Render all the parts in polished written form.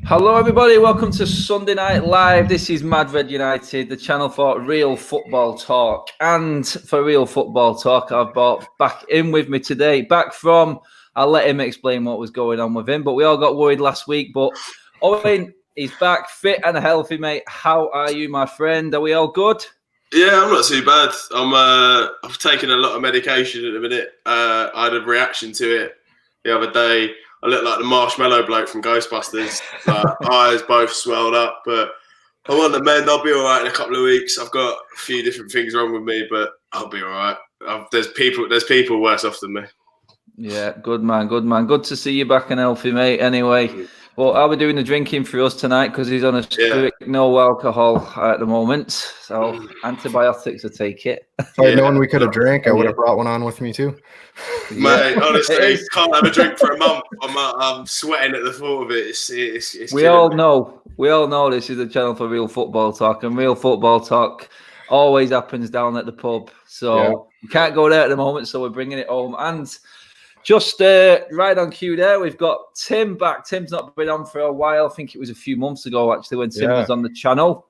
Hello, everybody. Welcome to Sunday Night Live. This is Mad Red United, the channel for real football talk. And for real football talk, I've brought back in with me today. I'll let him explain what was going on with him, but we all got worried last week. But Owen is back, fit and healthy, mate. How are you, my friend? Are we all good? Yeah, I'm not too bad. I've taken a lot of medication at the minute. I had a reaction to it the other day. I look like the marshmallow bloke from Ghostbusters. Eyes both swelled up, but I want to mend. I'll be all right in a couple of weeks. I've got a few different things wrong with me, but I'll be all right. There's people worse off than me. Yeah, good man. Good to see you back and healthy, mate. Anyway, well, I'll be doing the drinking for us tonight because he's on a strict no alcohol at the moment. So antibiotics will take it. If I'd known we could have drank, I would have brought one on with me too. Mate, honestly, can't have a drink for a month. I'm sweating at the thought of it. It's we all know this is a channel for real football talk, and real football talk always happens down at the pub. So we can't go there at the moment, so we're bringing it home. And just right on cue there, we've got Tim back. Tim's not been on for a while. I think it was a few months ago, actually, when Tim was on the channel.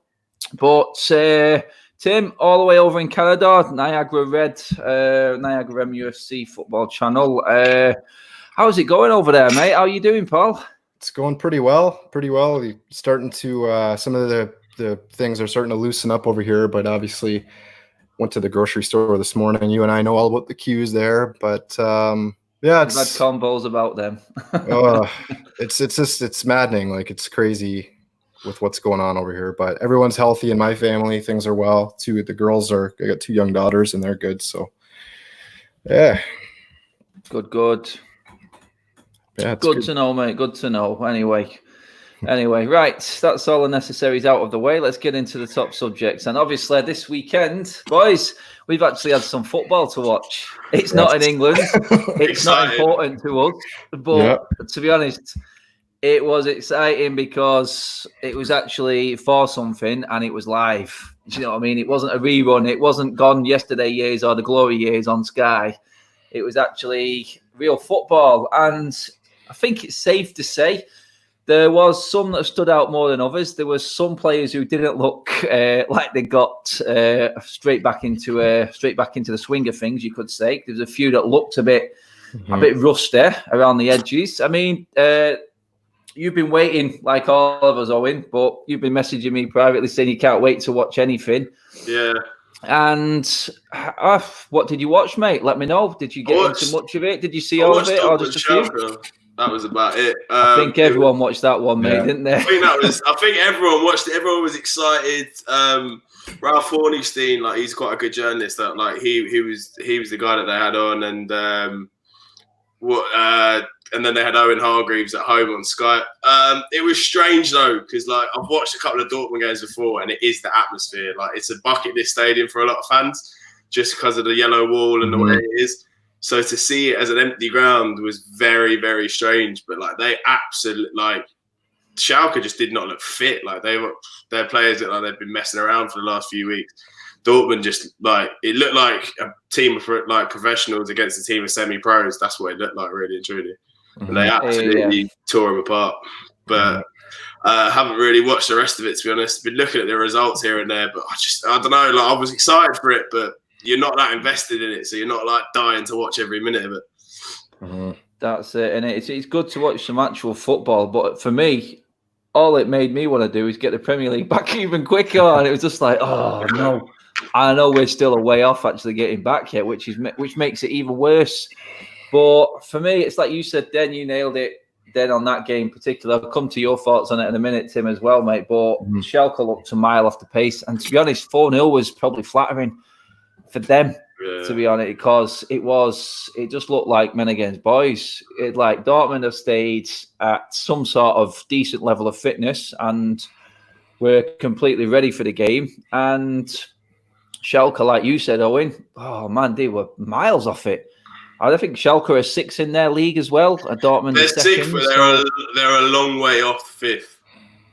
But Tim, all the way over in Canada, Niagara MUFC football channel. How's it going over there, mate? How are you doing, Paul? It's going pretty well. You're starting to some of the things are starting to loosen up over here, but obviously went to the grocery store this morning. You and I know all about the queues there, but I've had combos about them. It's maddening. Like, it's crazy with what's going on over here, but everyone's healthy in my family. Things are well. I got 2 young daughters and they're good. So yeah. Good. Yeah, good to know, mate. Good to know. Anyway, right. That's all the necessaries out of the way. Let's get into the top subjects. And obviously this weekend, boys, we've actually had some football to watch. It's not in England. It's not important to us. But to be honest, it was exciting because it was actually for something and it was live. Do you know what I mean? It wasn't a rerun. It wasn't Gone Yesterday Years or The Glory Years on Sky. It was actually real football. And I think it's safe to say there was some that stood out more than others. There was some players who didn't look like they got straight back into the swing of things, you could say. There's a few that looked a bit rusty around the edges. I mean, you've been waiting, like all of us, Owen, but you've been messaging me privately saying you can't wait to watch anything. Yeah. And what did you watch, mate? Let me know. Did you get into much of it? Did you see all of it, or just a few? That was about it. I think everyone watched that one, mate, didn't they? I think everyone watched it. Everyone was excited. Ralph Hornstein, like, he's quite a good journalist. That, like, he was the guy that they had on, and then they had Owen Hargreaves at home on Sky. It was strange though, because, like, I've watched a couple of Dortmund games before, and it is the atmosphere. Like, it's a bucket list stadium for a lot of fans, just because of the yellow wall and the way it is. So to see it as an empty ground was very, very strange. But, like, they absolutely, like, Schalke just did not look fit. Like, their players looked like they'd been messing around for the last few weeks. Dortmund just, like, it looked like a team of, like, professionals against a team of semi-pros. That's what it looked like, really and truly. And they absolutely tore them apart. But I haven't really watched the rest of it, to be honest. Been looking at the results here and there, but I don't know. Like, I was excited for it, but you're not that invested in it, so you're not, like, dying to watch every minute of it. That's it, and it's good to watch some actual football. But for me, all it made me want to do is get the Premier League back even quicker, and it was just like, oh no. I know we're still a way off actually getting back yet, which makes it even worse. But for me, it's like you said, then you nailed it. Then on that game in particular, I'll come to your thoughts on it in a minute, Tim, as well, mate. But Schalke looked a mile off the pace, and to be honest, 4-0 was probably flattering for them, to be honest, because it just looked like men against boys. It, like, Dortmund have stayed at some sort of decent level of fitness and were completely ready for the game. And Schalke, like you said, Owen, oh man, they were miles off it. I think Schalke are 6th in their league as well. Dortmund they're second, 6th, but they're a long way off 5th.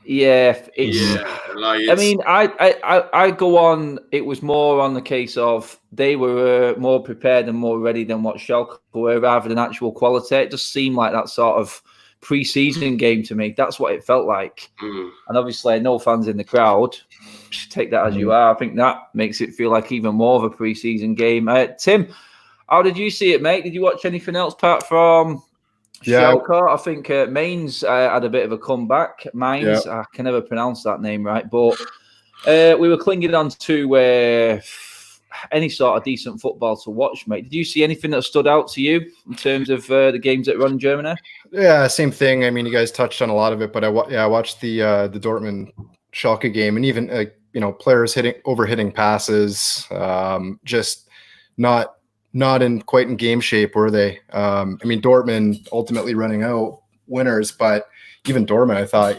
Yeah, I mean, I go on. It was more on the case of they were more prepared and more ready than what Schalke were, rather than actual quality. It just seemed like that sort of pre-season game to me. That's what it felt like. Mm. And obviously, no fans in the crowd. Take that as you are. I think that makes it feel like even more of a pre-season game. Tim, how did you see it, mate? Did you watch anything else apart from Schalke? I think Mainz had a bit of a comeback. Mainz, I can never pronounce that name right, but we were clinging on to any sort of decent football to watch, mate. Did you see anything that stood out to you in terms of the games that run in Germany? Yeah, same thing. I mean, you guys touched on a lot of it, but I watched the Dortmund Schalke game, and even players hitting passes, just not quite in game shape, were they? I mean, Dortmund ultimately running out winners, but even Dortmund, I thought,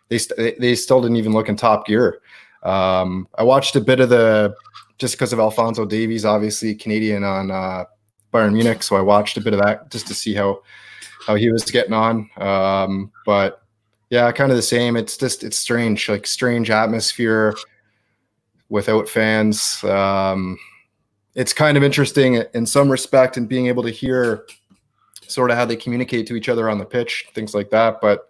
they still didn't even look in top gear. I watched a bit of just because of Alphonso Davies, obviously Canadian on Bayern Munich, so I watched a bit of that just to see how he was getting on. But yeah, kind of the same. It's strange, like strange atmosphere without fans. It's kind of interesting in some respect, and being able to hear sort of how they communicate to each other on the pitch, things like that. But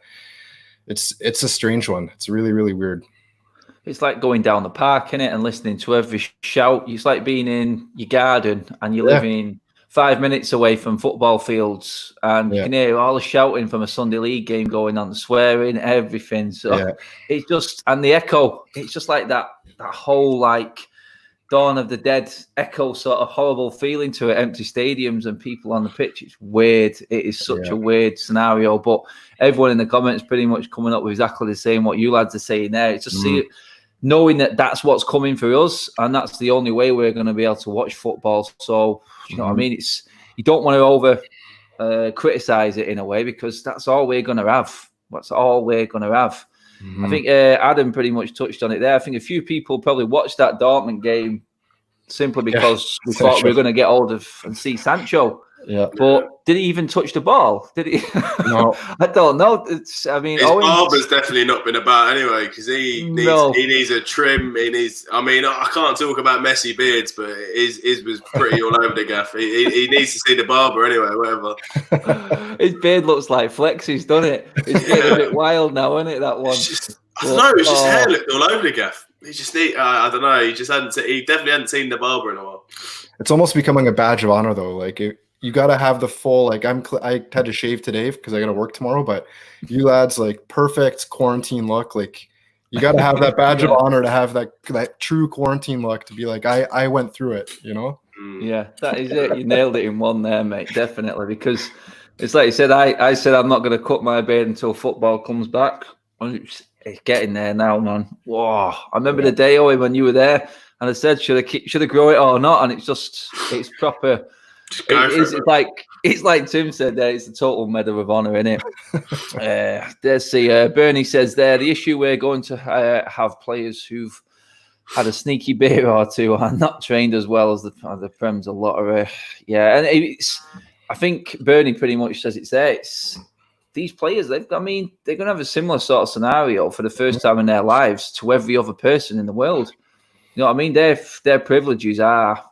it's a strange one. It's really, really weird. It's like going down the park, innit, and listening to every shout. It's like being in your garden and you're living 5 minutes away from football fields, and you can hear all the shouting from a Sunday league game going on, the swearing, everything. So it's just, and the echo, it's just like that whole like Dawn of the Dead echo sort of horrible feeling to it, empty stadiums and people on the pitch. It's weird. It is such a weird scenario, but everyone in the comments pretty much coming up with exactly the same what you lads are saying there. It's just knowing that that's what's coming for us, and that's the only way we're going to be able to watch football. So, you know what I mean? It's, you don't want to over criticize it in a way, because that's all we're going to have. That's all we're going to have. I think Adam pretty much touched on it there. I think a few people probably watched that Dortmund game simply because we thought we were going to get hold of and see Sancho. Yeah, but did he even touch the ball? Did he? No, I don't know. His barber's definitely not been about anyway, because he needs a trim. I mean, I can't talk about messy beards, but his was pretty all over the gaff. He needs to see the barber anyway, whatever. His beard looks like Flex's, doesn't it? It's getting a bit wild now, isn't it? That one. I don't know. It's just hair looked all over the gaff. He just I don't know. He definitely hadn't seen the barber in a while. It's almost becoming a badge of honor, though. Like you got to have the full, like I had to shave today because I got to work tomorrow, but you lads, like perfect quarantine look. Like you got to have that badge of honor to have that true quarantine look, to be like, I went through it, you know? Yeah, that is it. You nailed it in one there, mate. Definitely. Because it's like you said, I said, I'm not going to cut my beard until football comes back. It's getting there now, man. Whoa. I remember the day, Owen, when you were there, and I said, should I grow it or not? And it's proper. It's like Tim said there, it's a total medal of honor, isn't it? There's Bernie says there, the issue we're going to have players who've had a sneaky beer or two are not trained as well as the Prem's a lot of and I think Bernie pretty much says it's there. It's these players, they're going to have a similar sort of scenario for the first time in their lives to every other person in the world. You know what I mean? Their privileges are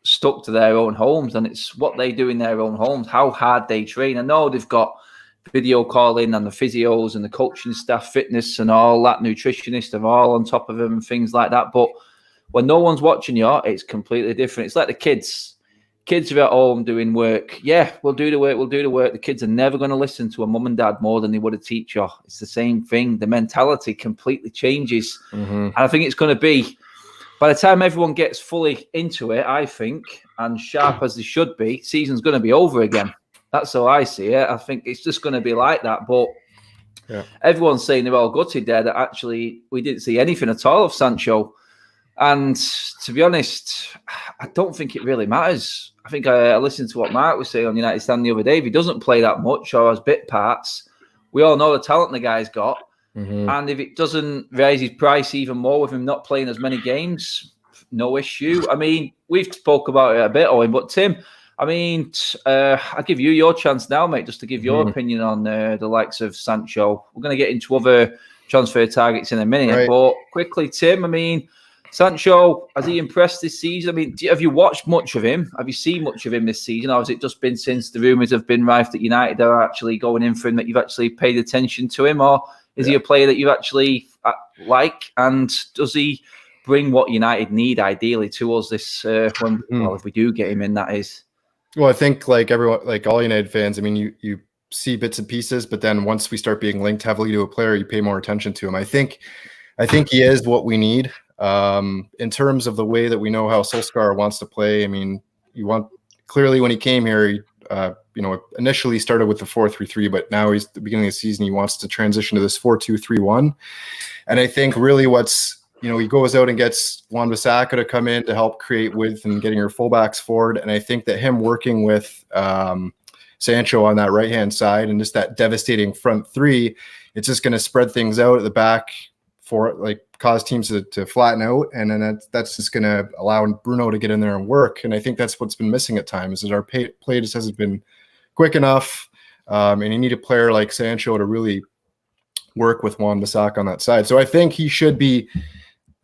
stuck to their own homes, and it's what they do in their own homes, how hard they train. I know they've got video calling and the physios and the coaching staff, fitness and all that, nutritionists are all on top of them and things like that. But when no one's watching you, it's completely different. It's like the kids are at home doing work. Yeah, we'll do the work. The kids are never going to listen to a mum and dad more than they would a teacher. It's the same thing. The mentality completely changes. And I think it's going to be, by the time everyone gets fully into it, I think, and sharp as they should be, season's going to be over again. That's how I see it. I think it's just going to be like that. But everyone's saying they're all gutted there that actually we didn't see anything at all of Sancho. And to be honest, I don't think it really matters. I think I listened to what Mark was saying on United Stand the other day. If he doesn't play that much or has bit parts, we all know the talent the guy's got. And if it doesn't raise his price even more with him not playing as many games, no issue. I mean, we've spoke about it a bit, Owen, but Tim, I mean, I'll give you your chance now, mate, just to give your opinion on the likes of Sancho. We're going to get into other transfer targets in a minute, but quickly, Tim, I mean, Sancho, has he impressed this season? I mean, have you watched much of him? Have you seen much of him this season? Or has it just been since the rumours have been rife that United are actually going in for him that you've actually paid attention to him? Or is he a player that you actually like? And does he bring what United need ideally to us this if we do get him in, that is? Well, I think like everyone, like all United fans, I mean, you see bits and pieces, but then once we start being linked heavily to a player, you pay more attention to him. I think he is what we need. In terms of the way that we know how Solskjaer wants to play, I mean, clearly when he came here, he, initially started with the 4-3-3, but now he's at the beginning of the season, he wants to transition to this 4-2-3-1. And I think really he goes out and gets Wan-Bissaka to come in to help create width and getting your fullbacks forward. And I think that him working with Sancho on that right-hand side and just that devastating front three, it's just going to spread things out at the back for cause teams to flatten out, and then that's just going to allow Bruno to get in there and work. And I think that's what's been missing at times, is our play just hasn't been quick enough, and you need a player like Sancho to really work with Wan-Bissaka on that side. So I think he should be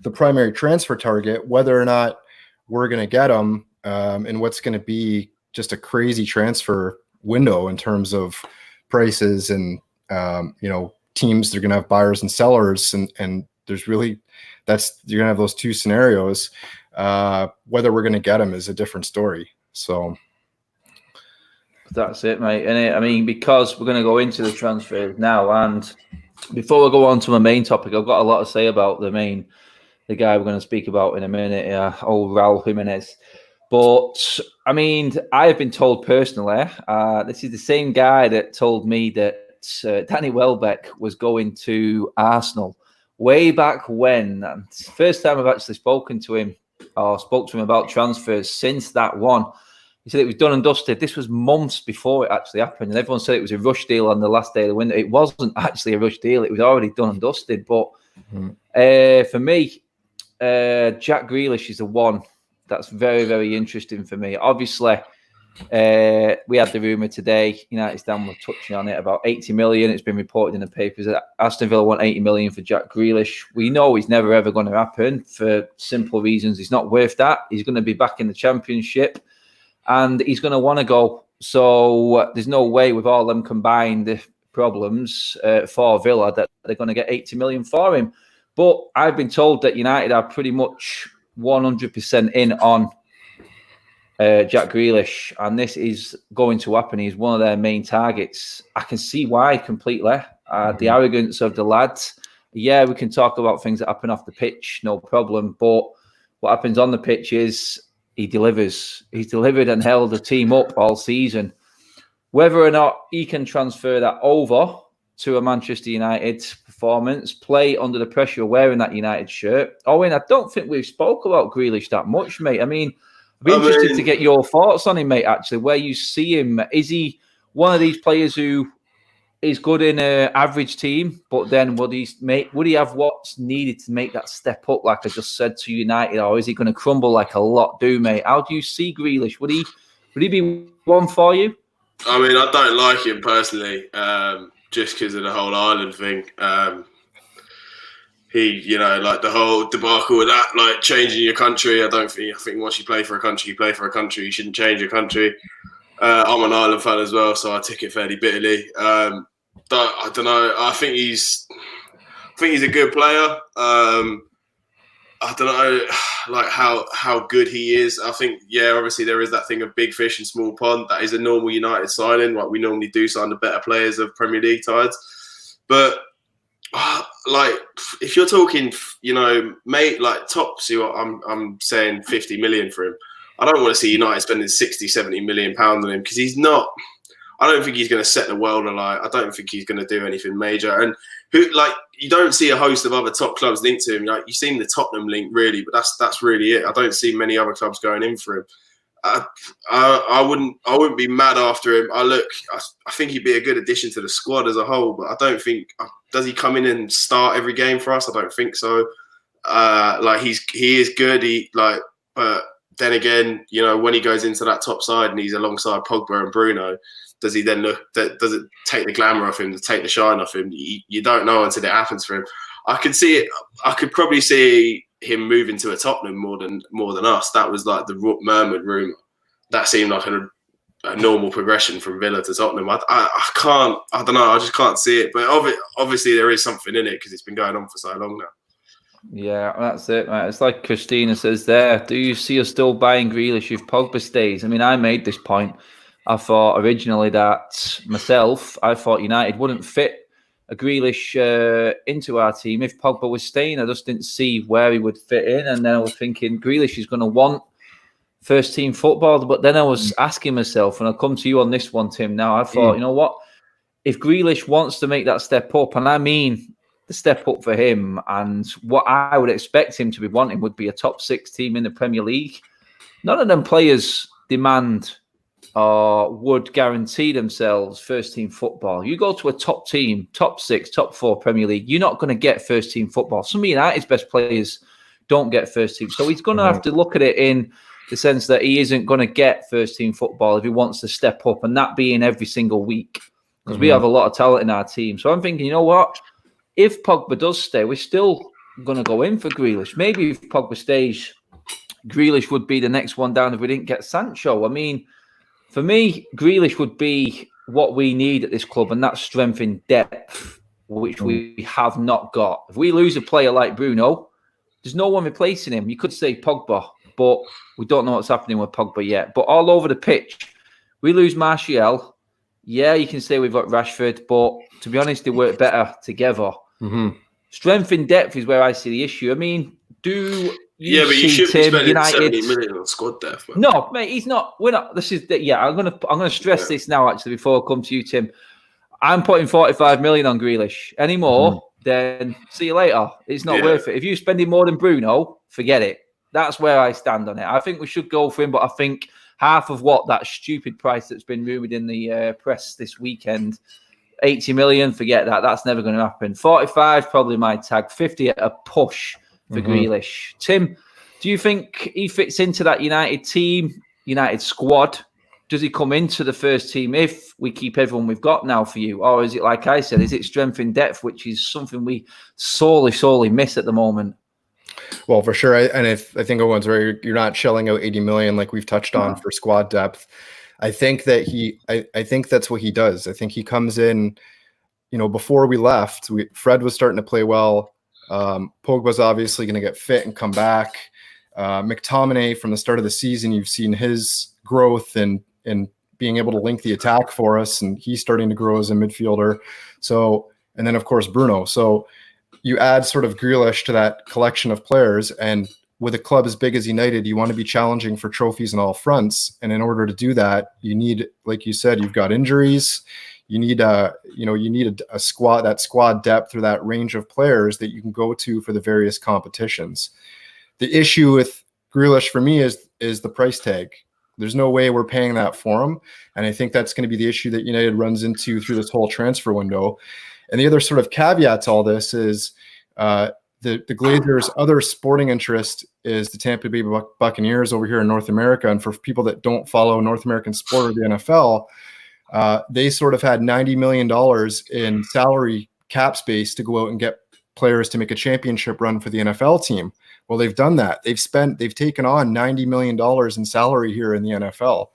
the primary transfer target, whether or not we're going to get him, and what's going to be just a crazy transfer window in terms of prices and teams. They're going to have buyers and sellers, and there's really you're going to have those two scenarios. Whether we're going to get them is a different story. So that's it, mate. And I mean, because we're going to go into the transfers now, and before we go on to my main topic, I've got a lot to say about the guy we're going to speak about in a minute, Raul Jimenez. But I mean, I have been told personally, this is the same guy that told me that Danny Welbeck was going to Arsenal way back when. And it's the first time I've actually spoken to him about transfers since that one. He said it was done and dusted. This was months before it actually happened, and everyone said it was a rush deal on the last day of the window. It wasn't actually a rush deal. It was already done and dusted. But for me, Jack Grealish is the one that's very, very interesting for me. Obviously, we had the rumour today, United stand were touching on it, about 80 million. It's been reported in the papers that Aston Villa want 80 million for Jack Grealish. We know he's never ever going to happen for simple reasons. He's not worth that. He's going to be back in the Championship and he's going to want to go. So there's no way with all them combined problems for Villa that they're going to get 80 million for him. But I've been told that United are pretty much 100% in on Jack Grealish, and this is going to happen. He's one of their main targets. I can see why completely. The arrogance of the lads. Yeah, we can talk about things that happen off the pitch, no problem. But what happens on the pitch is he delivers. He's delivered and held the team up all season. Whether or not he can transfer that over to a Manchester United performance, play under the pressure of wearing that United shirt. Owen, I don't think we've spoke about Grealish that much, mate. I mean, I'd be interested to get your thoughts on him, mate, actually, where you see him. Is he one of these players who is good in an average team, but then would he have what's needed to make that step up, like I just said, to United, or is he going to crumble like a lot do, mate? How do you see Grealish? Would he be one for you? I mean, I don't like him personally, just because of the whole Ireland thing. He, like the whole debacle with that, like changing your country. I think once you play for a country, you play for a country. You shouldn't change your country. I'm an Ireland fan as well, so I take it fairly bitterly. But I don't know. I think he's a good player. I don't know, like how good he is. I think, obviously there is that thing of big fish and small pond. That is a normal United signing. Like we normally do sign the better players of Premier League sides. But like if you're talking, mate, like top, see what I'm saying, 50 million for him. I don't want to see United spending 60, 70 million pounds on him because he's not. I don't think he's going to set the world alight. I don't think he's going to do anything major. And you don't see a host of other top clubs linked to him. Like you've seen the Tottenham link, really, but that's really it. I don't see many other clubs going in for him. I wouldn't be mad after him. I think he'd be a good addition to the squad as a whole, but I don't think does he come in and start every game for us? I don't think so. He is good. But then again, when he goes into that top side and he's alongside Pogba and Bruno, does he then does it take the glamour off him, to take the shine off him? You don't know until it happens for him. I could see it. I could probably see him moving to a Tottenham more than us. That was like the murmured rumour. That seemed like a normal progression from Villa to Tottenham. I don't know. I just can't see it. But obviously there is something in it because it's been going on for so long now. Yeah, that's it, mate. It's like Christina says there. Do you see us still buying Grealish if Pogba stays? I mean, I made this point. I thought originally that I thought United wouldn't fit a Grealish into our team if Pogba was staying. I just didn't see where he would fit in. And then I was thinking Grealish is going to want first team football. But then I was asking myself, and I'll come to you on this one, Tim. Now, I thought, you know what? If Grealish wants to make that step up, and I mean the step up for him, and what I would expect him to be wanting would be a top 6 team in the Premier League. None of them players demand or would guarantee themselves first team football. You go to a top team, top 6, top 4 Premier League, you're not going to get first team football. Some of United's best players don't get first team. So he's going to have to look at it in the sense that he isn't going to get first team football if he wants to step up, and that being every single week, because we have a lot of talent in our team. So I'm thinking, you know what? If Pogba does stay, we're still going to go in for Grealish. Maybe if Pogba stays, Grealish would be the next one down if we didn't get Sancho. I mean, for me, Grealish would be what we need at this club, and that's strength in depth, which we have not got. If we lose a player like Bruno, there's no one replacing him. You could say Pogba, but we don't know what's happening with Pogba yet. But all over the pitch, we lose Martial. Yeah, you can say we've got Rashford, but to be honest, they work better together. Strength in depth is where I see the issue. I mean, do you but you see should be Tim spending United 70 million on squad depth. Man. No, mate, he's not. We're not. This is I'm gonna stress this now. Actually, before I come to you, Tim, I'm putting 45 million on Grealish. Any more, then see you later. It's not worth it. If you're spending more than Bruno, forget it. That's where I stand on it. I think we should go for him, but I think half of what that stupid price that's been rumored in the press this weekend, 80 million, forget that. That's never going to happen. 45, probably my tag. 50 at a push for Grealish. Tim, do you think he fits into that United team, United squad? Does he come into the first team if we keep everyone we've got now for you? Or is it, like I said, is it strength in depth, which is something we sorely miss at the moment? Well, for sure. I think Owen's right. You're not shelling out 80 million like we've touched on for squad depth. I think that I think that's what he does. I think he comes in, before we left, Fred was starting to play well. Pogba's obviously going to get fit and come back. McTominay, from the start of the season, you've seen his growth and being able to link the attack for us, and he's starting to grow as a midfielder. So, and then of course Bruno. So you add sort of Grealish to that collection of players, and with a club as big as United, you want to be challenging for trophies on all fronts. And in order to do that, you need, like you said, you've got injuries. You need a squad, that squad depth or that range of players that you can go to for the various competitions. The issue with Grealish for me is the price tag. There's no way we're paying that for him. And I think that's going to be the issue that United runs into through this whole transfer window. And the other sort of caveat to all this is the Glazers' other sporting interest is the Tampa Bay Buccaneers over here in North America. And for people that don't follow North American sport or the NFL, they sort of had $90 million in salary cap space to go out and get players to make a championship run for the NFL team. Well, they've done that. They've taken on $90 million in salary here in the NFL,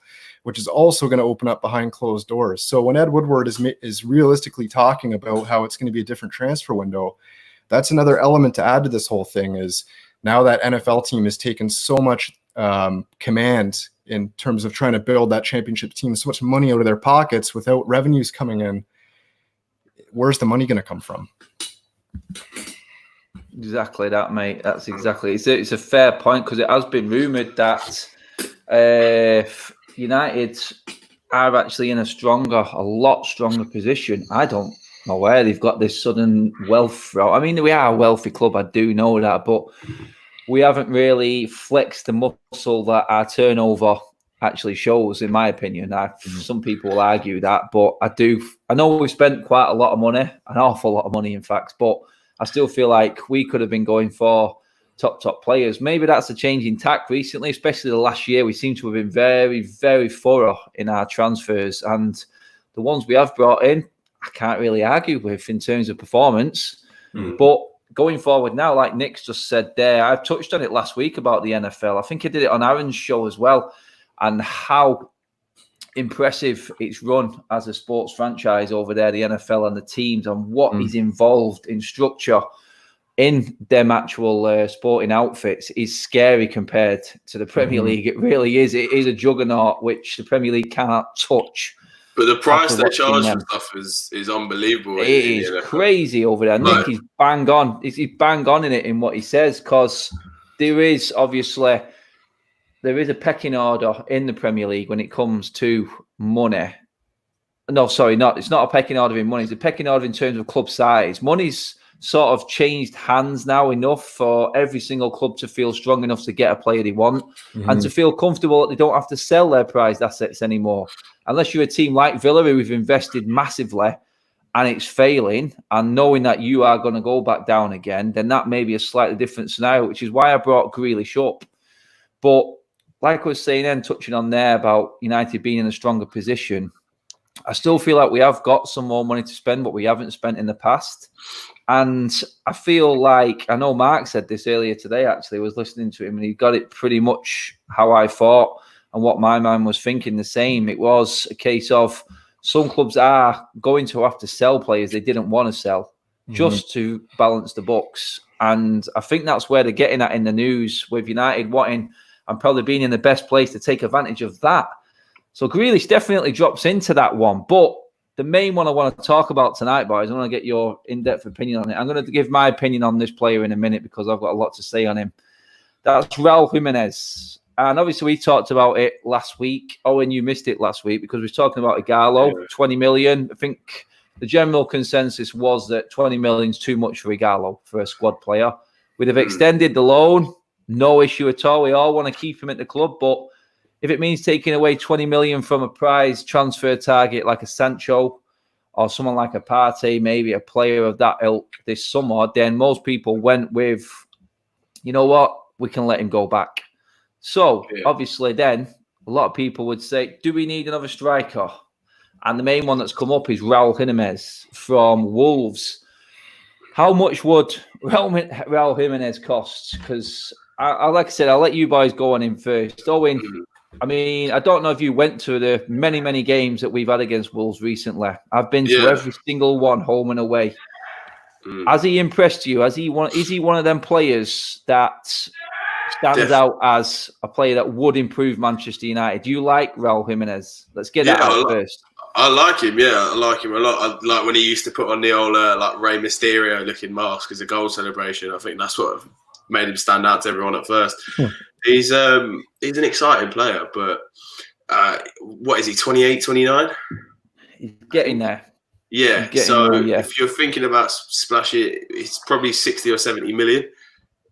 which is also going to open up behind closed doors. So when Ed Woodward is realistically talking about how it's going to be a different transfer window, that's another element to add to this whole thing. Is now that NFL team has taken so much command in terms of trying to build that championship team, so much money out of their pockets without revenues coming in. Where's the money going to come from? Exactly that, mate. That's exactly. It's a fair point, because it has been rumoured that United are actually in a lot stronger position. I don't know where they've got this sudden wealth from. I mean, we are a wealthy club, I do know that, but we haven't really flexed the muscle that our turnover actually shows, in my opinion. Some people will argue that, but I know we've spent quite a lot of money, an awful lot of money, in fact, but I still feel like we could have been going for top players. Maybe that's a change in tack recently, especially the last year. We seem to have been very, very thorough in our transfers, and the ones we have brought in, I can't really argue with in terms of performance. But going forward now, like Nick's just said there, I touched on it last week about the NFL. I think I did it on Aaron's show as well, and how impressive it's run as a sports franchise over there, the NFL and the teams, and what is involved in structure in them actual sporting outfits is scary compared to the Premier League. It really is. It is a juggernaut which the Premier League cannot touch. But the price they charge for stuff is unbelievable. It is crazy over there. Nick is bang on. He's bang on in it in what he says, because there is obviously a pecking order in the Premier League when it comes to money. No, sorry, it's not a pecking order in money. It's a pecking order in terms of club size. Money's sort of changed hands now enough for every single club to feel strong enough to get a player they want and to feel comfortable that they don't have to sell their prized assets anymore. Unless you're a team like Villa who have invested massively and it's failing, and knowing that you are going to go back down again, then that may be a slightly different scenario, which is why I brought Grealish up. But like I was saying then, touching on there about United being in a stronger position, I still feel like we have got some more money to spend, but we haven't spent in the past. And I feel like, I know Mark said this earlier today, actually, I was listening to him, and he got it pretty much how I thought and what my mind was thinking the same. It was a case of some clubs are going to have to sell players they didn't want to sell just to balance the books. And I think that's where they're getting at in the news, with United wanting and probably being in the best place to take advantage of that. So Grealish definitely drops into that one. But the main one I want to talk about tonight, boys, I want to get your in-depth opinion on it. I'm going to give my opinion on this player in a minute because I've got a lot to say on him. That's Raul Jimenez. And obviously we talked about it last week. Owen, you missed it last week because we were talking about Igalo, 20 million. I think the general consensus was that 20 million is too much for Igalo, for a squad player. We'd have extended the loan, no issue at all. We all want to keep him at the club, but if it means taking away 20 million from a prize transfer target like a Sancho or someone like a Partey, maybe a player of that ilk this summer, then most people went with, you know what, we can let him go back. So, obviously then, a lot of people would say, do we need another striker? And the main one that's come up is Raul Jimenez from Wolves. How much would Raul Jimenez cost? Because, like I said, I'll let you boys go on in first. Owen, I mean, I don't know if you went to the many, many games that we've had against Wolves recently. I've been to every single one, home and away. Has he impressed you? Is he one of them players that stands out as a player that would improve Manchester United? Do you like Raul Jimenez? Let's get that out first. I like him, I like him a lot. I like when he used to put on the old like Rey Mysterio looking mask as a goal celebration. I think that's what made him stand out to everyone at first. He's an exciting player, but what is he, 28, 29? He's getting there. Yeah, if you're thinking about splashy, it's probably 60 or 70 million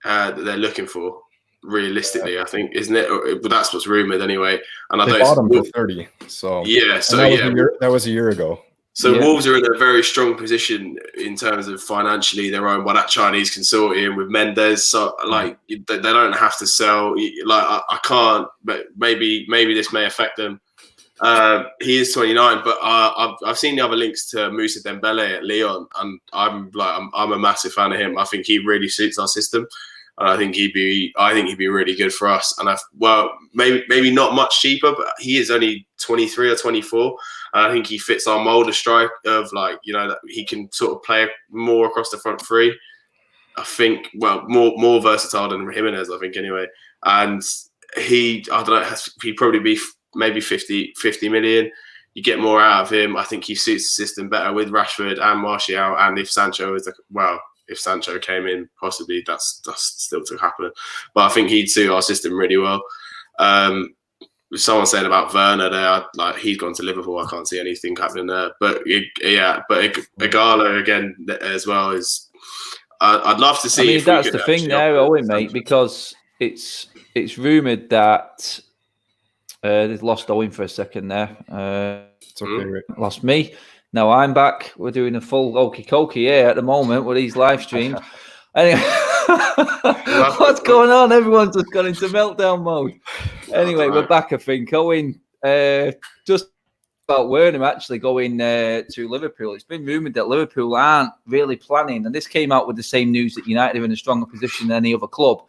that they're looking for. Realistically, I think, isn't it? But that's what's rumored anyway. And they bought him for 30. So that was a year ago. So Wolves are in a very strong position in terms of financially. They're owned by that Chinese consortium with Mendes. So like they don't have to sell. Like I can't. But maybe this may affect them. He is 29, but I've seen the other links to Moussa Dembele at Lyon, and I'm a massive fan of him. I think he really suits our system. And I think he'd be really good for us. And maybe not much cheaper, but he is only 23 or 24. And I think he fits our mold of strike of that he can sort of play more across the front three. I think, more versatile than Jimenez, I think anyway. And he'd probably be maybe 50 million. You get more out of him. I think he suits the system better with Rashford and Martial. And if Sancho if Sancho came in, possibly that's still to happen. But I think he'd suit our system really well. Someone saying about Werner there, he's gone to Liverpool. I can't see anything happening there. But Igalo again as well is. I'd love to see. I mean, that's the thing there, Owen, mate, because it's rumoured that they've lost Owen for a second there. It's okay, Rick. Lost me. Now I'm back. We're doing a full okey-dokey here at the moment with these live streams. Anyway, what's going on? Everyone's just gone into meltdown mode. Anyway, we're back, I think. Owen, just about Werner actually going to Liverpool. It's been rumoured that Liverpool aren't really planning, and this came out with the same news that United are in a stronger position than any other club,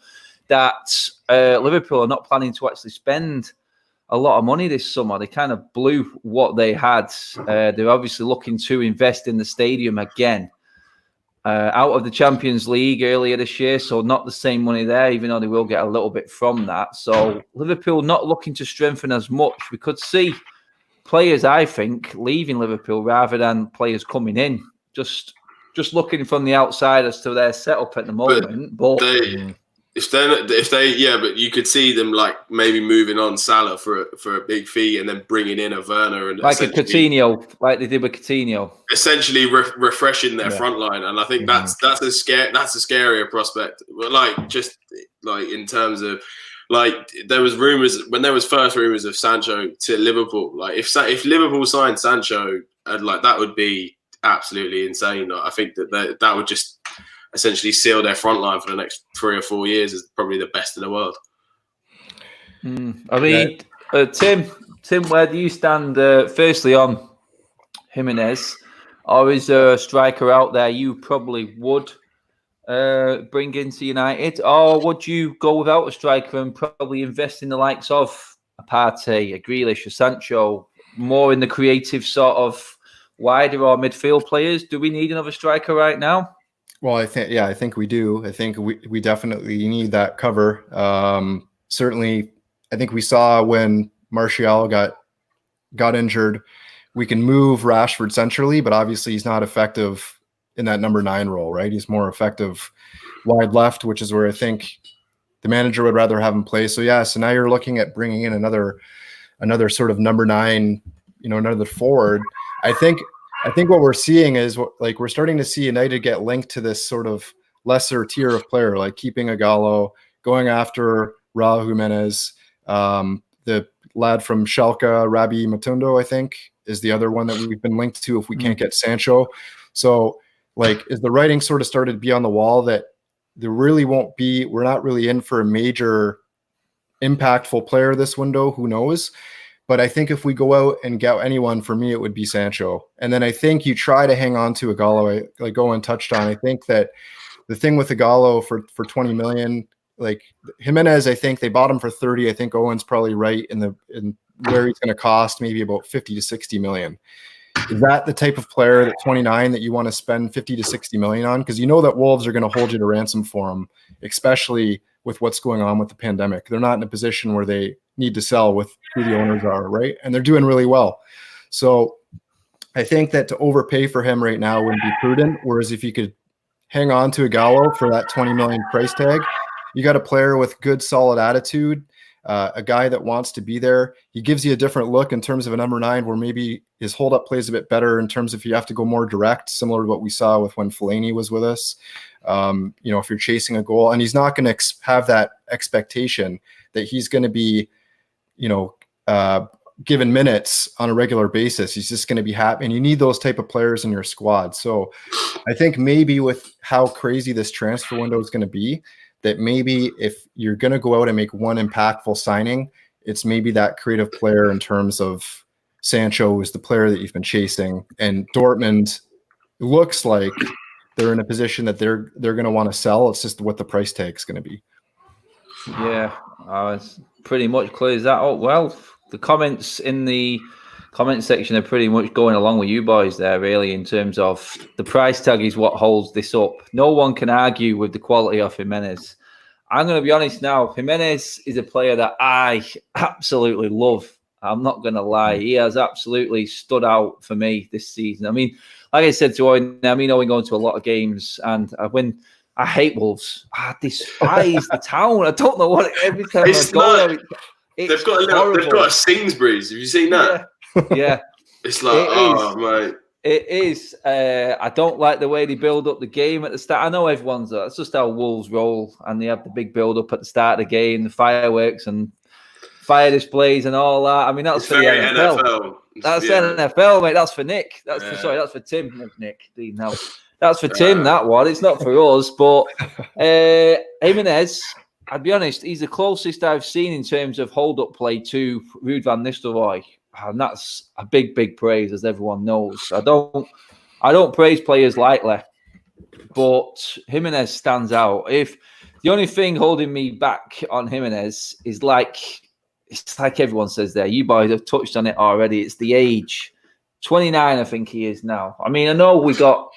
that Liverpool are not planning to actually spend a lot of money this summer. They kind of blew what they had. They're obviously looking to invest in the stadium again. Out of the Champions League earlier this year, so not the same money there, even though they will get a little bit from that. So Liverpool not looking to strengthen as much. We could see players, I think, leaving Liverpool rather than players coming in. Just looking from the outside as to their setup at the moment. But but you could see them like maybe moving on Salah for a big fee and then bringing in a Werner and like a Coutinho, like they did with Coutinho, essentially refreshing their front line. And I think that's a scarier prospect. But like just like in terms of like there was rumors when there was first rumors of Sancho to Liverpool. Like if Liverpool signed Sancho, like that would be absolutely insane. I think that would just essentially seal their front line for the next 3 or 4 years as probably the best in the world. I mean, Tim, where do you stand? Firstly, on Jimenez, or is there a striker out there you probably would bring into United, or would you go without a striker and probably invest in the likes of a Partey, a Grealish, a Sancho, more in the creative sort of wider or midfield players? Do we need another striker right now? Well, I think we do. I think we definitely need that cover. Certainly, I think we saw when Martial got injured, we can move Rashford centrally, but obviously he's not effective in that number 9 role, right? He's more effective wide left, which is where I think the manager would rather have him play. So now you're looking at bringing in another sort of number 9, another forward. I think what we're seeing is like we're starting to see United get linked to this sort of lesser tier of player, like keeping Ighalo, going after Raul Jimenez, the lad from Schalke, Rabi Matundo, I think, is the other one that we've been linked to if we can't get Sancho. So like is the writing sort of started to be on the wall that we're not really in for a major impactful player this window, who knows? But I think if we go out and get anyone, for me, it would be Sancho. And then I think you try to hang on to Ighalo, like Owen touched on. I think that the thing with Ighalo for 20 million, like Jimenez, I think they bought him for 30. I think Owen's probably right in where he's going to cost maybe about 50 to 60 million. Is that the type of player at 29 that you want to spend 50 to 60 million on? Because you know that Wolves are going to hold you to ransom for him, especially with what's going on with the pandemic. They're not in a position where they need to sell with who the owners are, right? And they're doing really well. So I think that to overpay for him right now wouldn't be prudent. Whereas if you could hang on to Ighalo for that 20 million price tag, you got a player with good, solid attitude, a guy that wants to be there. He gives you a different look in terms of a number 9, where maybe his hold-up plays a bit better in terms of if you have to go more direct, similar to what we saw with when Fellaini was with us. If you're chasing a goal, and he's not going to have that expectation that he's going to be, given minutes on a regular basis. He's just going to be happy, and you need those type of players in your squad. So I think maybe with how crazy this transfer window is going to be, that maybe if you're going to go out and make one impactful signing, it's maybe that creative player in terms of Sancho is the player that you've been chasing. And Dortmund looks like they're in a position that they're going to want to sell. It's just what the price tag is going to be. Yeah, it's pretty much clears that up. Well, the comments in the comment section are pretty much going along with you boys there, really, in terms of the price tag is what holds this up. No one can argue with the quality of Jimenez. I'm going to be honest now. Jimenez is a player that I absolutely love. I'm not going to lie. He has absolutely stood out for me this season. I mean, like I said to Owen, Owen going to a lot of games, and when I hate Wolves, I despise the town. I don't know what every time I go there. They've got a Sainsbury's. Have you seen that? Yeah. It's like, mate. It is. I don't like the way they build up the game at the start. I know everyone's that's just how Wolves roll, and they have the big build up at the start of the game, the fireworks and fire displays and all that. I mean, that's for the NFL. That's NFL, mate. That's for Nick. That's for Tim. Nick. No, that's for Tim. That one. It's not for us. But Jimenez, I'd be honest, he's the closest I've seen in terms of hold-up play to Ruud van Nistelrooy. and that's a big praise, as everyone knows. I don't praise players lightly, but Jimenez stands out. If the only thing holding me back on Jimenez is it's like everyone says there, you boys have touched on it already. It's the age. 29, I think he is now. I mean, I know we got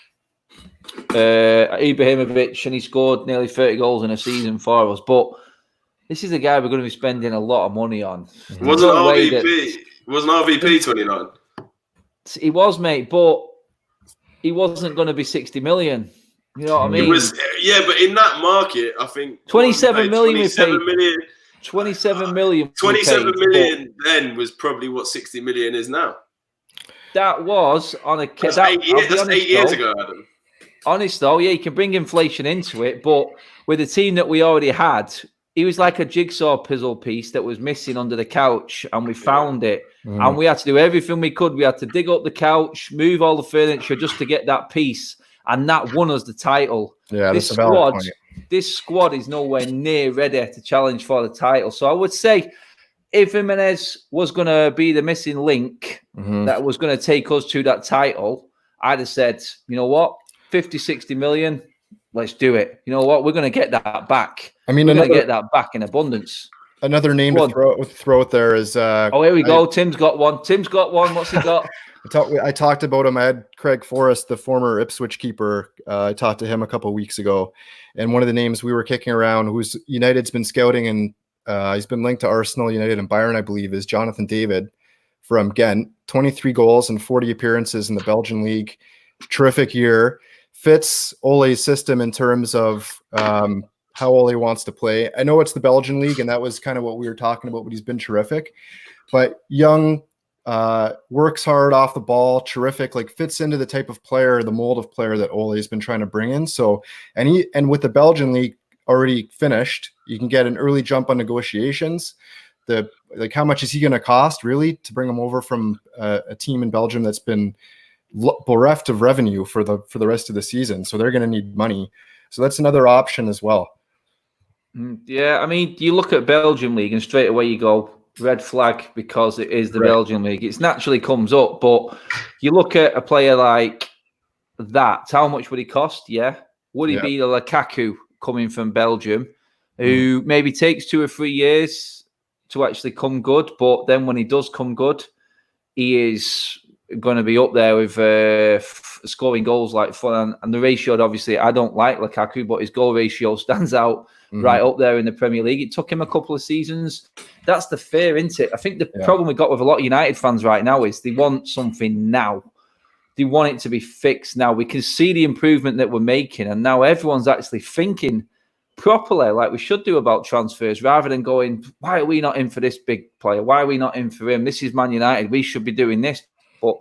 Ibrahimovic, and he scored nearly 30 goals in a season for us, but this is a guy we're going to be spending a lot of money on. Wasn't RVP 29? He was, mate, but he wasn't going to be 60 million. You know what I mean? It was, but in that market, I think 27 million. 27 million then was probably what 60 million is now. That was on a. That's 8 years ago, Adam. Honest though, yeah, you can bring inflation into it, but with the team that we already had, he was like a jigsaw puzzle piece that was missing under the couch, and we found it. And we had to do everything we could. We had to dig up the couch, move all the furniture just to get that piece, and that won us the title. Yeah, this squad is nowhere near ready to challenge for the title. So I would say, if Jimenez was going to be the missing link that was going to take us to that title, I'd have said, you know what, 50, 60 million, let's do it. You know what, we're going to get that back. I mean, we're going to get that back in abundance. Another name to throw out there is... here we go. Tim's got one. What's he got? I talked about him. I had Craig Forrest, the former Ipswich keeper. I talked to him a couple of weeks ago. And one of the names we were kicking around, who's United's been scouting, and he's been linked to Arsenal, United, and Bayern, I believe, is Jonathan David from Ghent. 23 goals and 40 appearances in the Belgian league. Terrific year. Fits Ole's system in terms of how Ole wants to play. I know it's the Belgian league, and that was kind of what we were talking about, but he's been terrific. But young, works hard off the ball, terrific, like fits into the type of player, the mold of player that Ole has been trying to bring in. So, and with the Belgian league already finished, you can get an early jump on negotiations. How much is he going to cost really to bring him over from a team in Belgium that's been bereft of revenue for the rest of the season? So they're going to need money. So that's another option as well. Yeah, I mean, you look at Belgium league and straight away you go, red flag, because it is the Belgian league. It naturally comes up, but you look at a player like that, how much would he cost? Yeah. Would he be the Lukaku coming from Belgium, who maybe takes 2 or 3 years to actually come good, but then when he does come good, he is going to be up there with scoring goals like fun. And the ratio, obviously, I don't like Lukaku, but his goal ratio stands out right up there in the Premier League. It took him a couple of seasons. That's the fear, isn't it? I think the problem we got with a lot of United fans right now is they want something now. They want it to be fixed now. We can see the improvement that we're making, and now everyone's actually thinking properly, like we should do, about transfers, rather than going, why are we not in for this big player? Why are we not in for him? This is Man United. We should be doing this. But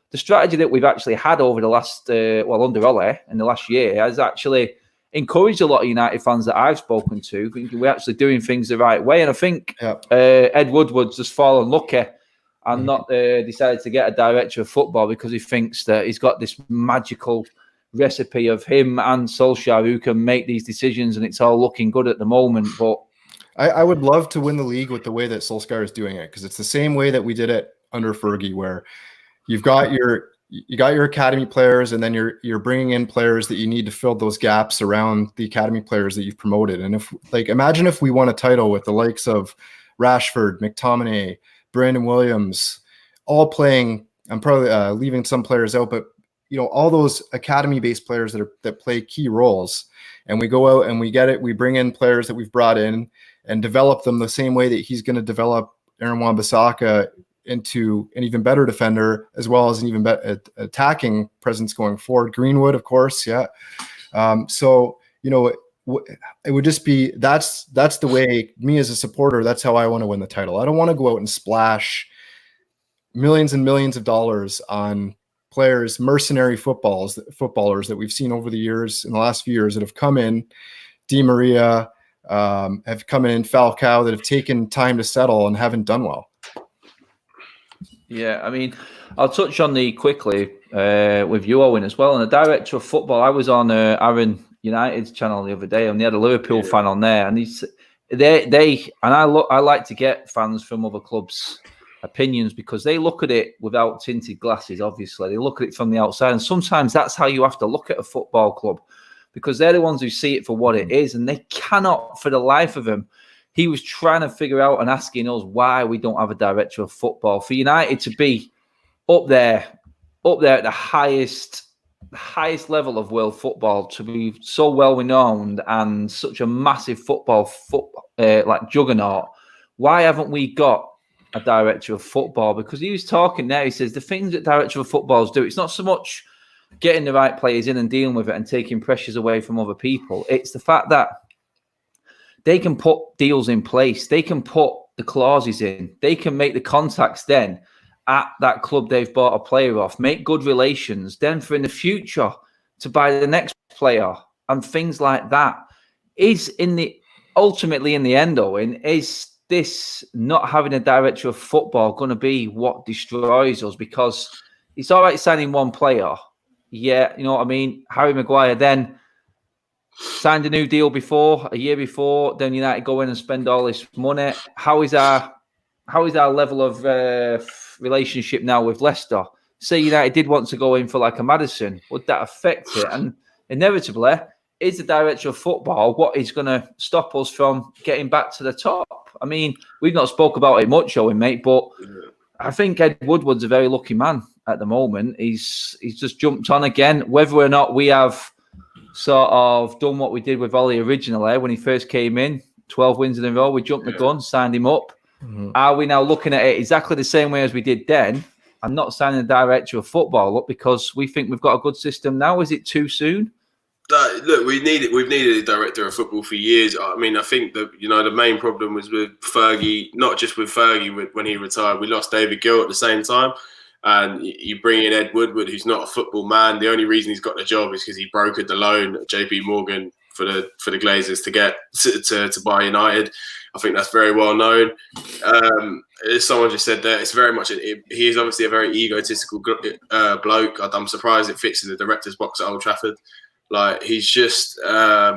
the strategy that we've actually had over the last, under Ole in the last year, has actually encouraged a lot of United fans that I've spoken to, thinking we're actually doing things the right way. And I think Ed Woodward's just fallen lucky and not decided to get a director of football because he thinks that he's got this magical recipe of him and Solskjaer who can make these decisions, and it's all looking good at the moment. But I would love to win the league with the way that Solskjaer is doing it, because it's the same way that we did it under Fergie, where you got your academy players, and then you're bringing in players that you need to fill those gaps around the academy players that you've promoted. And imagine if we won a title with the likes of Rashford, McTominay, Brandon Williams, all playing. I'm probably leaving some players out, but all those academy-based players that play key roles, and we go out and we bring in players that we've brought in and develop them the same way that he's going to develop Aaron Wan-Bissaka into an even better defender, as well as an even better attacking presence going forward. Greenwood, of course, yeah. So it would just be that's the way, me as a supporter, that's how I want to win the title. I don't want to go out and splash millions and millions of dollars on players, mercenary footballers that we've seen over the years, in the last few years, that have come in. Di Maria have come in, Falcao, that have taken time to settle and haven't done well. Yeah, I mean, I'll touch on with you, Owen, as well. And the director of football, I was on Aaron United's channel the other day, and they had a Liverpool fan on there, and I like to get fans from other clubs opinions because they look at it without tinted glasses. Obviously, they look at it from the outside, and sometimes that's how you have to look at a football club because they're the ones who see it for what it is, and they cannot, for the life of them. He was trying to figure out and asking us why we don't have a director of football. For United to be up there at the highest level of world football, to be so well renowned and such a massive football like juggernaut, why haven't we got a director of football? Because he was talking there, he says the things that director of footballs do, it's not so much getting the right players in and dealing with it and taking pressures away from other people. It's the fact that they can put deals in place. They can put the clauses in. They can make the contacts then at that club they've bought a player off, make good relations, then for in the future to buy the next player and things like that. Ultimately in the end, Owen, is this not having a director of football going to be what destroys us? Because it's all right signing one player. Yeah, you know what I mean? Harry Maguire then signed a new deal a year before, then United go in and spend all this money. How is our level of relationship now with Leicester? Say United did want to go in for like a Maddison, would that affect it? And inevitably, is the director of football what is going to stop us from getting back to the top? I mean, we've not spoke about it much, Owen, mate, but I think Ed Woodward's a very lucky man at the moment. He's just jumped on again. Whether or not we have sort of done what we did with Ollie originally when he first came in, 12 wins in a row, we jumped the gun, signed him up. Are we now looking at it exactly the same way as we did then and not signing a director of football up because we think we've got a good system now? Is it too soon? Look, we've needed a director of football for years. I mean, I think that the main problem was with Fergie, not just with Fergie when he retired. We lost David Gill at the same time. And you bring in Ed Woodward, who's not a football man. The only reason he's got the job is because he brokered the loan at JP Morgan for the Glazers to get to buy United. I think that's very well known. As someone just said there, it's very much. He is obviously a very egotistical bloke. I'm surprised it fits in the director's box at Old Trafford. Like he's just, I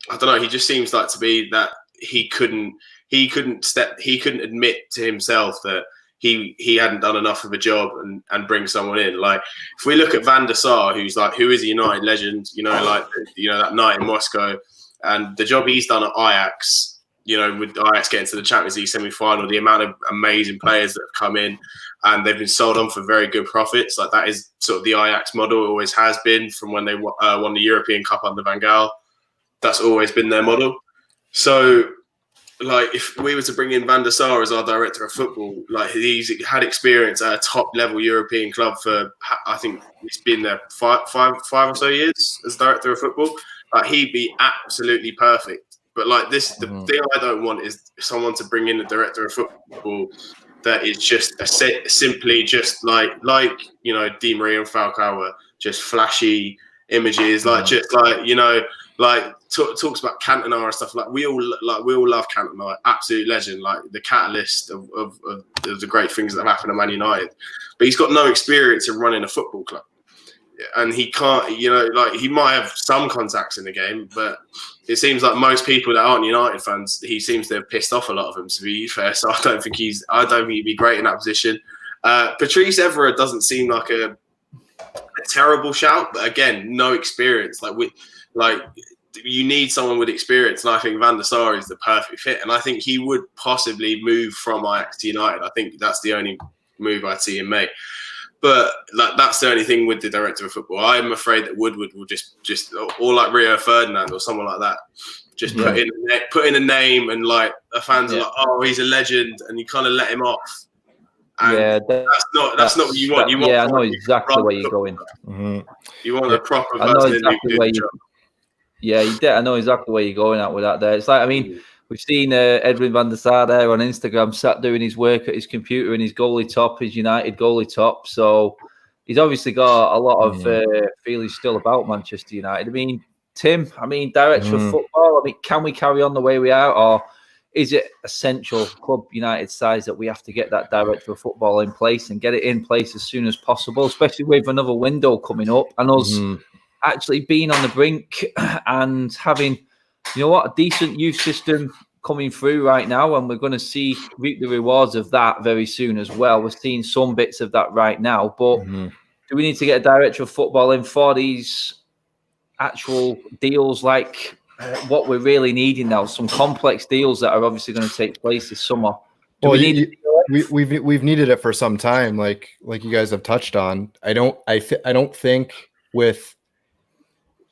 don't know. He just seems like to be that he couldn't admit to himself that he hadn't done enough of a job and bring someone in. Like if we look at Van der Sar, who is a United legend, that night in Moscow, and the job he's done at Ajax, with Ajax getting to the Champions League semi-final, the amount of amazing players that have come in and they've been sold on for very good profits. Like that is sort of the Ajax model, always has been from when they won the European Cup under Van Gaal. That's always been their model. So, like, if we were to bring in Van der Sar as our director of football, like he's had experience at a top-level European club for, I think he's been there five or so years as director of football. Like, he'd be absolutely perfect. But like the thing I don't want is someone to bring in a director of football that is just simply just like Di Maria and Falcao were just flashy images, talks about Cantona and stuff. Like we all love Cantona, absolute legend, like the catalyst of the great things that have happened at Man United. But he's got no experience in running a football club, and he can't. He might have some contacts in the game, but it seems like most people that aren't United fans, he seems to have pissed off a lot of them. To be fair, so I don't think he'd be great in that position. Patrice Evra doesn't seem like a terrible shout, but again, no experience. You need someone with experience, and I think Van der Sar is the perfect fit. And I think he would possibly move from Ajax to United. I think that's the only move I'd see him make. But that's the only thing with the director of football. I'm afraid that Woodward will just or like Rio Ferdinand or someone like that, just put in a name, and like the fans are like, oh, he's a legend, and you kind of let him off. And that's not what you want. I know exactly where you're going. Mm-hmm. You want a proper person who can do the job. Yeah, I know exactly where you're going at with that there. It's like, I mean, we've seen Edwin van der Sar there on Instagram sat doing his work at his computer in his goalie top, his United goalie top. So he's obviously got a lot of feelings still about Manchester United. I mean, Tim, director of football, can we carry on the way we are, or is it essential club United size that we have to get that director of football in place and get it in place as soon as possible, especially with another window coming up and us actually being on the brink and having, a decent youth system coming through right now, and we're going to reap the rewards of that very soon as well. We're seeing some bits of that right now, but do we need to get a director of football in for these actual deals like what we're really needing now? Some complex deals that are obviously going to take place this summer. We've needed it for some time, like you guys have touched on. I don't think with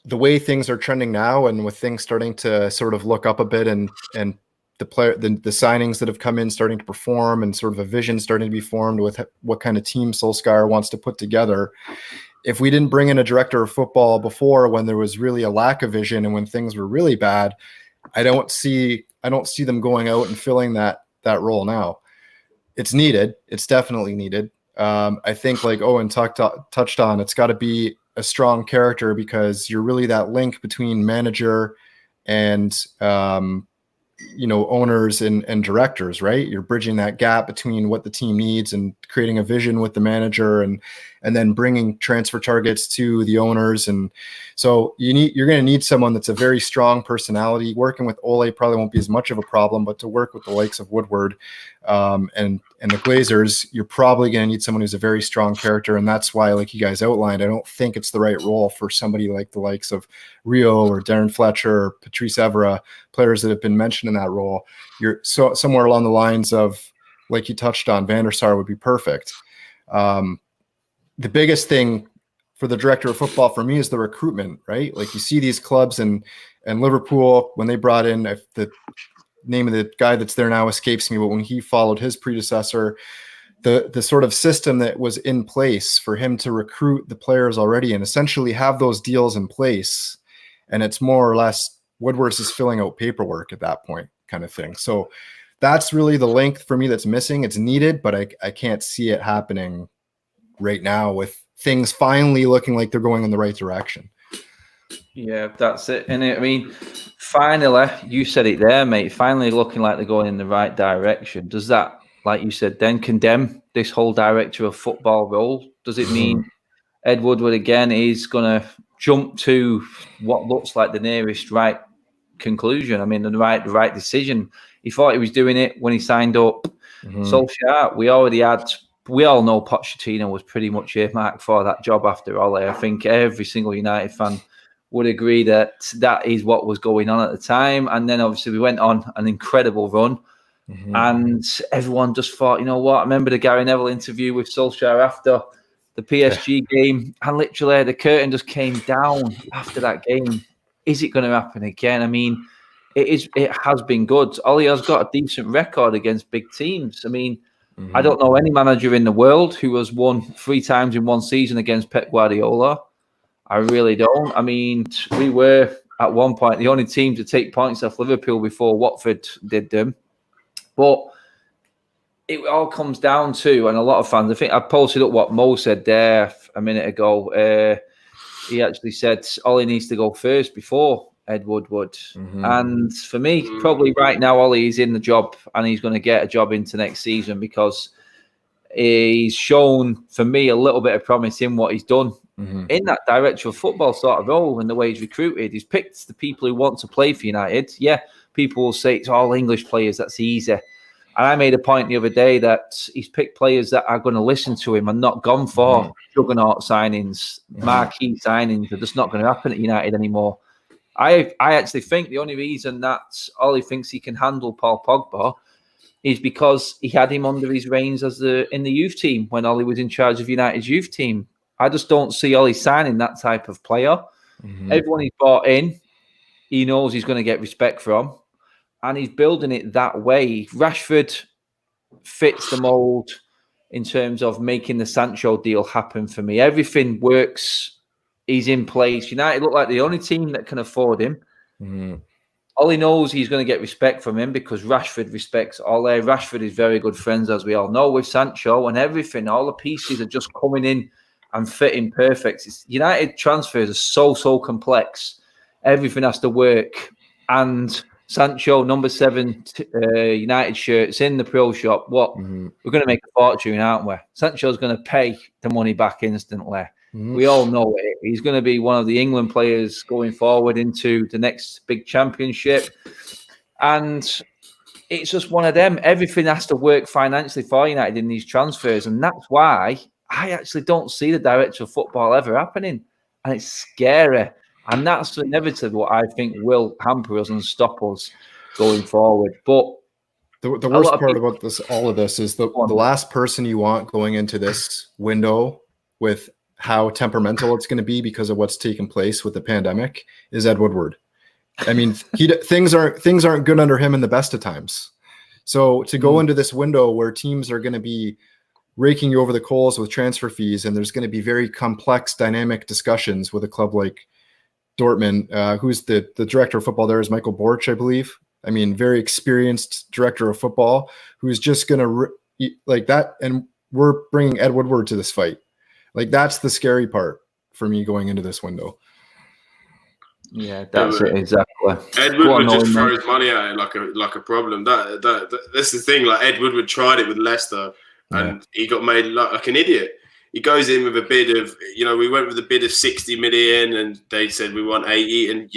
the way things are trending now, and with things starting to sort of look up a bit, and the signings that have come in starting to perform, and sort of a vision starting to be formed with what kind of team Solskjaer wants to put together. If we didn't bring in a director of football before, when there was really a lack of vision and when things were really bad, I don't see them going out and filling that role now. It's needed. It's definitely needed. I think, like Owen touched on, it's got to be a strong character, because you're really that link between manager and owners and directors, right? You're bridging that gap between what the team needs and creating a vision with the manager, and then bringing transfer targets to the owners. And so you're going to need someone that's a very strong personality. Working with Ole probably won't be as much of a problem, but to work with the likes of Woodward and the Glazers, you're probably going to need someone who's a very strong character. And that's why, like you guys outlined, I don't think it's the right role for somebody like the likes of Rio or Darren Fletcher or Patrice Evra, players that have been mentioned in that role. You're somewhere along the lines of, like you touched on, Van der Sar would be perfect. The biggest thing for the director of football for me is the recruitment, right? Like, you see these clubs, and Liverpool, when they brought in, the name of the guy that's there now escapes me, but when he followed his predecessor, the sort of system that was in place for him to recruit the players already and essentially have those deals in place. And it's more or less Woodward's is filling out paperwork at that point, kind of thing. So that's really the link for me that's missing. It's needed, but I can't see it happening right now, with things finally looking like they're going in the right direction. Yeah, that's it. And I mean, finally, you said it there, mate, finally looking like they're going in the right direction. Does that, like you said, then condemn this whole director of football role? Does it mean Ed Woodward again is going to jump to what looks like the nearest right conclusion? I mean, the right decision. He thought he was doing it when he signed up Solskjaer. We all know Pochettino was pretty much earmarked for that job after Ole. I think every single United fan would agree that is what was going on at the time. And then obviously we went on an incredible run, and everyone just thought, you know what? I remember the Gary Neville interview with Solskjaer after the PSG game, and literally the curtain just came down after that game. Is it going to happen again? I mean, it has been good. Ole has got a decent record against big teams. I mean, I don't know any manager in the world who has won 3 times in one season against Pep Guardiola. I really don't. I mean, we were at one point the only team to take points off Liverpool before Watford did them. But it all comes down to, and a lot of fans, I think I posted up what Mo said there a minute ago. He actually said Ole needs to go first before Ed Woodward. And for me, probably right now, Ole is in the job, and he's going to get a job into next season, because he's shown, for me, a little bit of promise in what he's done in that director of football sort of role, and the way he's recruited. He's picked the people who want to play for United. Yeah, people will say it's all English players, that's easy. And I made a point the other day that he's picked players that are going to listen to him and not gone for juggernaut signings, marquee signings. They're just not going to happen at United anymore. I actually think the only reason that Ole thinks he can handle Paul Pogba is because he had him under his reins in the youth team when Ole was in charge of United's youth team. I just don't see Ole signing that type of player. Everyone he's brought in, he knows he's going to get respect from, and he's building it that way. Rashford fits the mold in terms of making the Sancho deal happen for me. Everything works. He's in place. United look like the only team that can afford him. Ole knows he's going to get respect from him because Rashford respects Ole. Rashford is very good friends, as we all know, with Sancho, and everything. All the pieces are just coming in and fitting perfect. United transfers are so complex. Everything has to work. And Sancho, number 7 United shirts in the pro shop. We're going to make a fortune, aren't we? Sancho's going to pay the money back instantly. We all know it. He's going to be one of the England players going forward into the next big championship. And it's just one of them. Everything has to work financially for United in these transfers, and that's why I actually don't see the director of football ever happening, and it's scary. And that's inevitably what I think will hamper us and stop us going forward. But the worst part about all of this is the last person you want going into this window with how temperamental it's going to be because of what's taken place with the pandemic is Ed Woodward. I mean, things aren't good under him in the best of times. So to go into this window where teams are going to be raking you over the coals with transfer fees, and there's going to be very complex, dynamic discussions with a club like Dortmund, who's the director of football there is Michael Borch, I believe. I mean, very experienced director of football who's just going to like that. And we're bringing Ed Woodward to this fight. Like, that's the scary part for me going into this window. Yeah, that's it exactly. Ed Woodward just throws money at it like a problem. That's the thing. Like, Ed Woodward tried it with Leicester, and he got made like an idiot. He goes in with a bid of, we went with a bid of 60 million, and they said we want 80, and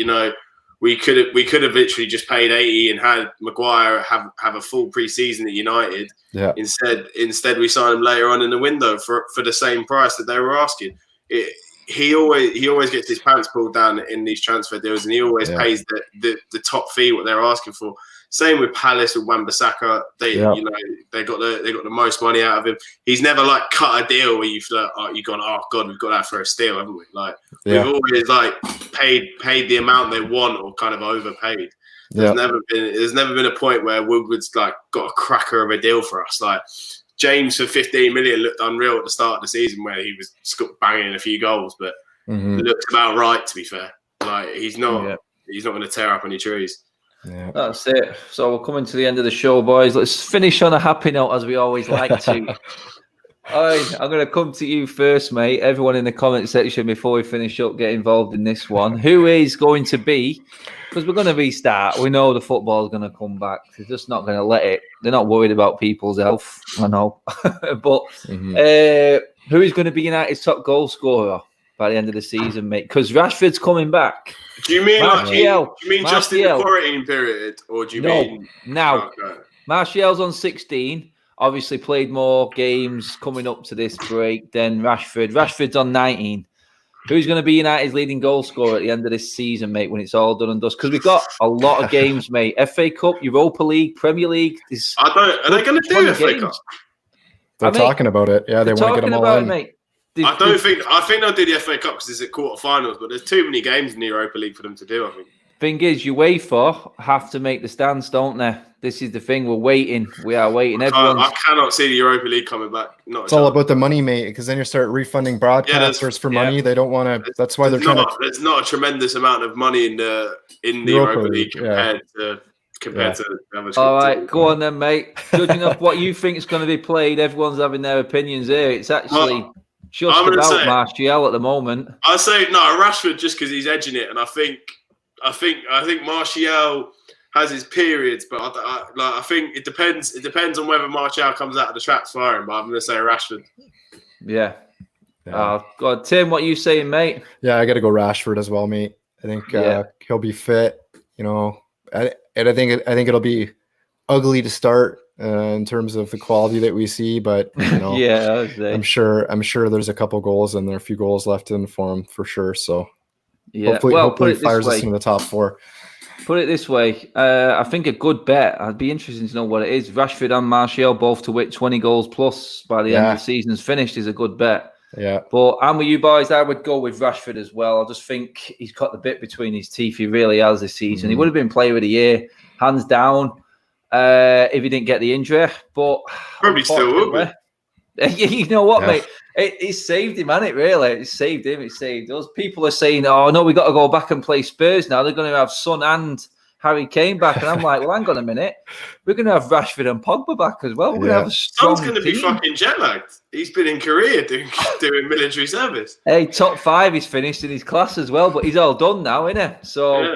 we could have literally just paid 80 and had Maguire have a full pre-season at United. Yeah. Instead we signed him later on in the window for the same price that they were asking. He always gets his pants pulled down in these transfer deals, and he always pays the top fee what they're asking for. Same with Palace with Wan-Bissaka. They got the most money out of him. He's never like cut a deal where you feel like, you've gone, oh God, we've got that for a steal, haven't we? Like we've always like paid the amount they want or kind of overpaid. There's never been a point where Woodward's like got a cracker of a deal for us. Like James for 15 million looked unreal at the start of the season where he was banging in a few goals, but looked about right, to be fair. Like he's not going to tear up any trees. Yeah. That's it. So we're coming to the end of the show, boys. Let's finish on a happy note, as we always like to. All right, I'm going to come to you first, mate. Everyone in the comment section, before we finish up, get involved in this one. Who is going to be, because we're going to restart. We know the football's going to come back. They're just not going to let it. They're not worried about people's health, I know. But who is going to be United's top goal scorer by the end of the season, mate? Because Rashford's coming back. Do you mean just in the quarantine period, or do you mean now? Okay. Martial's on 16. Obviously played more games coming up to this break than Rashford. Rashford's on 19. Who's going to be United's leading goal scorer at the end of this season, mate, when it's all done and dust? Because we've got a lot of games, mate. FA Cup, Europa League, Premier League. Are they going to do FA Cup? They're talking about it. Yeah, they want to get them all in. Mate. I think they'll do the FA Cup because it's at quarterfinals, but there's too many games in the Europa League for them to do, I think. Thing is, UEFA have to make the stands, don't they? This is the thing. We're waiting. We are waiting. I cannot see the Europa League coming back. It's all about the money, mate, because then you start refunding broadcasters for money. They don't want to. That's why they're trying to. There's not a tremendous amount of money in the Europa League compared to the other. All right, go on then, mate. Judging off what you think is going to be played, everyone's having their opinions here. It's actually just about Martial at the moment. I say no, Rashford, just because he's edging it, and I think Martial has his periods, but I think it depends. It depends on whether Martial comes out of the traps firing. But I'm going to say Rashford. Yeah. God, Tim, what are you saying, mate? Yeah, I got to go Rashford as well, mate. I think he'll be fit. And I think it'll be ugly to start in terms of the quality that we see, but I'm sure there's a couple goals and there are a few goals left in for him for sure. So. Yeah, hopefully fires us in the top four. Put it this way, I think a good bet. I'd be interested to know what it is. Rashford and Martial both to hit 20 goals plus by the end of the season's finished is a good bet. Yeah. But I'm with you boys. I would go with Rashford as well. I just think he's got the bit between his teeth. He really has this season. He would have been player of the year, hands down, if he didn't get the injury. But probably still would be. You know what, mate? It saved him, hasn't it? Really, it saved him. It saved us. People are saying, "Oh no, we got to go back and play Spurs now. They're going to have Son and Harry Kane back." And I'm like, "Well, hang on a minute. We're going to have Rashford and Pogba back as well. We're going to have a strong Son's going to be fucking jet lagged. He's been in Korea doing military service. Hey, top 5 he's finished in his class as well, but he's all done now, isn't he? So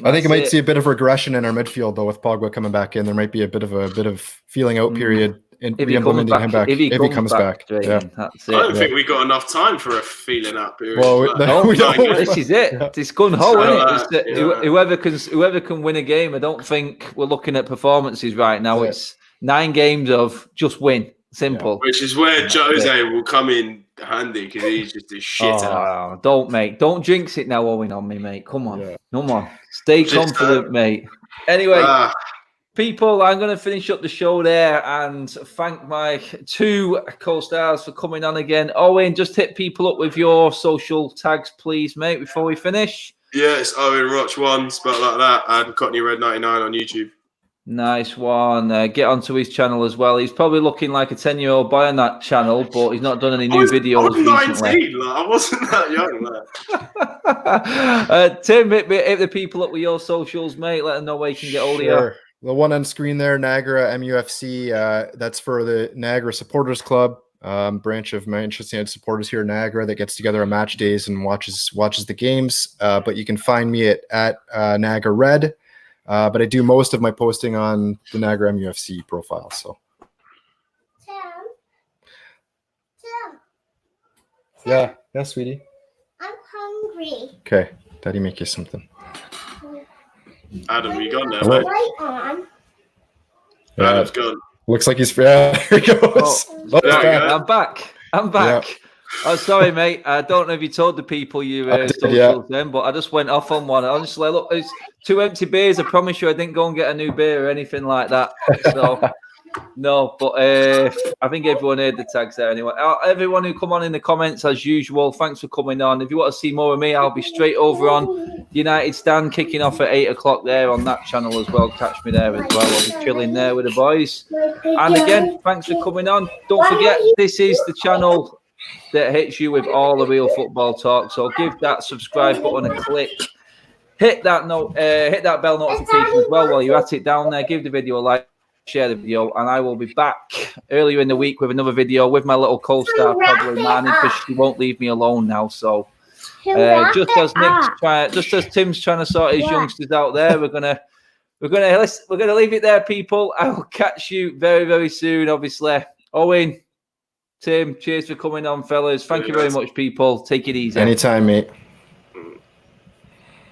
I think it might see a bit of regression in our midfield though with Pogba coming back in. There might be a bit of feeling out period If he comes back, if he comes back, yeah. That's it. I don't think we got enough time for a feeling out period. Well, this is it. Yeah. It's gun ho, isn't it? Yeah. Whoever can win a game. I don't think we're looking at performances right now. Yeah. It's 9 games of just win. Simple. Which is where Jose will come in handy because he's just a shit out. Don't jinx it now, Owen, on me, mate. Come on. Yeah. Come on. Stay confident, mate. Anyway, people, I'm going to finish up the show there and thank my 2 co-stars for coming on again. Owen, just hit people up with your social tags, please, mate, before we finish. Yeah, it's Owen Roch 1, spelled like that, and Cockney Red 99 on YouTube. Nice one. Get onto his channel as well. He's probably looking like a 10-year-old boy on that channel, but he's not done any new videos recently. 19, I wasn't that young. Tim, hit the people up with your socials, mate. Let them know where you can get hold of you. The one on screen there, Niagara MUFC. That's for the Niagara Supporters Club, branch of Manchester United supporters here in Niagara that gets together on match days and watches the games. But you can find me at Niagara Red. But I do most of my posting on the Niagara MUFC profile. So, Tim. Yeah, sweetie. I'm hungry. Okay, Daddy, make you something. Adam, you gone now, Hello? mate? Light on. Adam's gone. Looks like he's there he goes. I'm back. Yeah. Oh, sorry, mate. I don't know if you told the people you socials then, but I just went off on one. Honestly, look, it's 2 empty beers. I promise you I didn't go and get a new beer or anything like that. So, no, but I think everyone heard the tags there anyway. Everyone who come on in the comments, as usual, thanks for coming on. If you want to see more of me, I'll be straight over on United Stand, kicking off at 8 o'clock there on that channel as well. Catch me there as well. I'll be chilling there with the boys. And again, thanks for coming on. Don't forget, this is the channel that hits you with all the real football talk. So give that subscribe button a click. Hit that bell notification as well while you're at it down there. Give the video a like, share the video, and I will be back earlier in the week with another video with my little co-star, probably Manny, because she won't leave me alone now. So just as Tim's trying to sort his youngsters out there, we're gonna leave it there, people. I will catch you very, very soon. Obviously, Owen, Tim, cheers for coming on, fellas. Thank you very much, people. Take it easy. Anytime, mate.